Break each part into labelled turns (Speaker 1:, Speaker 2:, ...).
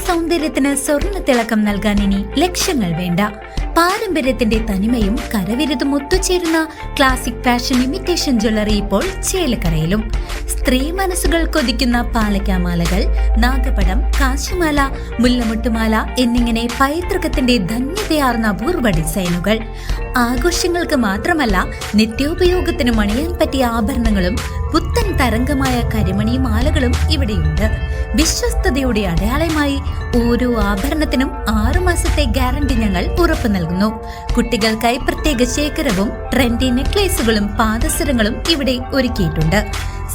Speaker 1: സൗന്ദര്യത്തിന് സ്വർണ്ണ തിളക്കം നൽകാൻ ഇനി ലക്ഷങ്ങൾ വേണ്ട. പാരമ്പര്യത്തിന്റെ തനിമയും കരവിരുതും ഒത്തുചേരുന്ന ക്ലാസിക് ഫാഷൻ ഇമിറ്റേഷൻ ജ്വല്ലറി ഇപ്പോൾ ചേലക്കരയിലും. സ്ത്രീ മനസ്സുകൾ കൊതിക്കുന്ന പാലക്കാമാലകൾ, നാഗപടം, കാശിമാല, മുല്ലമുട്ടുമാല എന്നിങ്ങനെ പൈതൃകത്തിന്റെ ധന്യതയാർന്ന അപൂർവ ഡിസൈനുകൾ. ആഘോഷങ്ങൾക്ക് മാത്രമല്ല, നിത്യോപയോഗത്തിന് മണിയാൻ പറ്റിയ ആഭരണങ്ങളും പുത്തൻ തരംഗമായ കരിമണി മാലകളും ഇവിടെയുണ്ട്. വിശ്വസ്തയുടെ അടയാളമായി ഓരോ ആഭരണത്തിനും 6 മാസത്തെ ഗ്യാരണ്ടി ഞങ്ങൾ ഉറപ്പു നൽകുന്നു. കുട്ടികൾക്കായി പ്രത്യേക ശേഖരവും ട്രെൻഡി നെക്ലേസുകളും പാദസരങ്ങളും ഇവിടെ ഒരുക്കിയിട്ടുണ്ട്.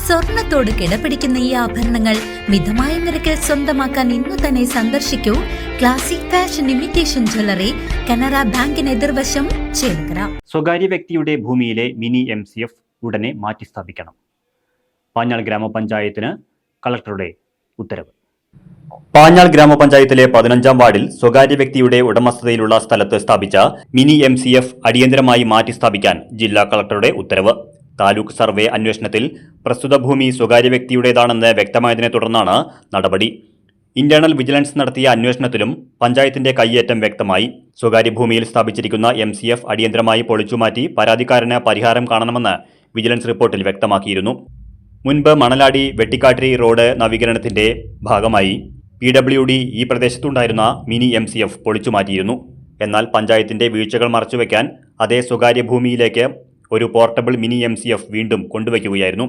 Speaker 1: സ്വർണത്തോട് കിടപിടിക്കുന്ന ഈ ആഭരണങ്ങൾ മിതമായ നിരക്കിൽ സ്വന്തമാക്കാൻ ഇന്നു തന്നെ സന്ദർശിക്കൂ. Classic fashion imitation jewellery, Canara ബാങ്കിന് എതിർവശം, ചേലക്കര.
Speaker 2: സ്വകാര്യ വ്യക്തിയുടെ ഭൂമിയിലെ മിനി MCF ഉടനെ മാറ്റിസ്ഥാപിക്കണം. പാഞ്ഞാൾ ഗ്രാമപഞ്ചായത്തിന് കളക്ടറുടെ ഉത്തരവ്. പാഞ്ഞാൾ ഗ്രാമപഞ്ചായത്തിലെ 15-ാം വാർഡിൽ സ്വകാര്യ വ്യക്തിയുടെ ഉടമസ്ഥതയിലുള്ള സ്ഥലത്ത് സ്ഥാപിച്ച മിനി MCF അടിയന്തരമായി മാറ്റിസ്ഥാപിക്കാൻ ജില്ലാ കളക്ടറുടെ ഉത്തരവ്. താലൂക്ക് സർവേ അന്വേഷണത്തിൽ പ്രസ്തുത ഭൂമി സ്വകാര്യ വ്യക്തിയുടേതാണെന്ന് വ്യക്തമായതിനെ തുടർന്നാണ് നടപടി. ഇന്റേണൽ വിജിലൻസ് നടത്തിയ അന്വേഷണത്തിലും പഞ്ചായത്തിന്റെ കയ്യേറ്റം വ്യക്തമായി. സ്വകാര്യ ഭൂമിയിൽ സ്ഥാപിച്ചിരിക്കുന്ന MCF അടിയന്തരമായി പൊളിച്ചുമാറ്റി പരാതിക്കാരന് പരിഹാരം കാണണമെന്ന് വിജിലൻസ് റിപ്പോർട്ടിൽ വ്യക്തമാക്കിയിരുന്നു. മുൻപ് മണലാടി വെട്ടിക്കാട്ടിരി റോഡ് നവീകരണത്തിന്റെ ഭാഗമായി PWD ഈ പ്രദേശത്തുണ്ടായിരുന്ന മിനി MCF പൊളിച്ചുമാറ്റിയിരുന്നു. എന്നാൽ പഞ്ചായത്തിന്റെ വീഴ്ചകൾ മറച്ചുവെക്കാൻ അതേ സ്വകാര്യ ഭൂമിയിലേക്ക് ഒരു പോർട്ടബിൾ മിനി MCF വീണ്ടും കൊണ്ടുവയ്ക്കുകയായിരുന്നു.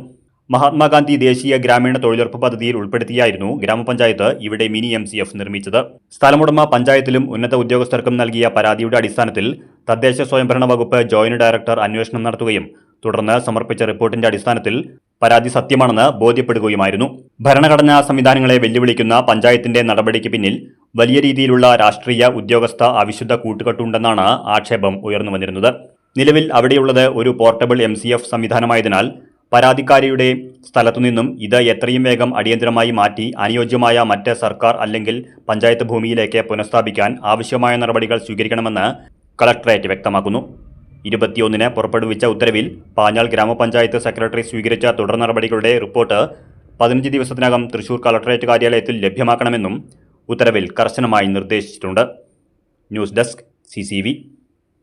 Speaker 2: മഹാത്മാഗാന്ധി ദേശീയ ഗ്രാമീണ തൊഴിലുറപ്പ് പദ്ധതിയിൽ ഉൾപ്പെടുത്തിയായിരുന്നു ഗ്രാമപഞ്ചായത്ത് ഇവിടെ മിനി MCF നിർമ്മിച്ചത്. സ്ഥലമുടമ പഞ്ചായത്തിലും ഉന്നത ഉദ്യോഗസ്ഥർക്കും നൽകിയ പരാതിയുടെ അടിസ്ഥാനത്തിൽ തദ്ദേശ സ്വയംഭരണ വകുപ്പ് ജോയിന്റ് ഡയറക്ടർ അന്വേഷണം നടത്തുകയും തുടർന്ന് സമർപ്പിച്ച റിപ്പോർട്ടിന്റെ അടിസ്ഥാനത്തിൽ പരാതി സത്യമാണെന്ന് ബോധ്യപ്പെടുകയുമായിരുന്നു. ഭരണഘടനാ സംവിധാനങ്ങളെ വെല്ലുവിളിക്കുന്ന പഞ്ചായത്തിന്റെ നടപടിക്ക് പിന്നിൽ വലിയ രീതിയിലുള്ള രാഷ്ട്രീയ ഉദ്യോഗസ്ഥ അവിശുദ്ധ കൂട്ടുകെട്ടുണ്ടെന്നാണ് ആക്ഷേപം ഉയർന്നു വന്നിരുന്നത്. നിലവിൽ അവിടെയുള്ളത് ഒരു പോർട്ടബിൾ MCF സംവിധാനമായതിനാൽ പരാതിക്കാരിയുടെ സ്ഥലത്തുനിന്നും ഇത് എത്രയും വേഗം അടിയന്തരമായി മാറ്റി അനുയോജ്യമായ മറ്റ് സർക്കാർ അല്ലെങ്കിൽ പഞ്ചായത്ത് ഭൂമിയിലേക്ക് പുനഃസ്ഥാപിക്കാൻ ആവശ്യമായ നടപടികൾ സ്വീകരിക്കണമെന്ന് കളക്ടറേറ്റ് വ്യക്തമാക്കുന്നു. 21-ന് പുറപ്പെടുവിച്ച ഉത്തരവിൽ പാഞ്ഞാൾ ഗ്രാമപഞ്ചായത്ത് സെക്രട്ടറി സ്വീകരിച്ച തുടർ നടപടികളുടെ റിപ്പോർട്ട് 15 ദിവസത്തിനകം തൃശൂർ കളക്ടറേറ്റ് കാര്യാലയത്തിൽ ലഭ്യമാക്കണമെന്നും ഉത്തരവിൽ കർശനമായി നിർദ്ദേശിച്ചിട്ടുണ്ട്. News desk CCV.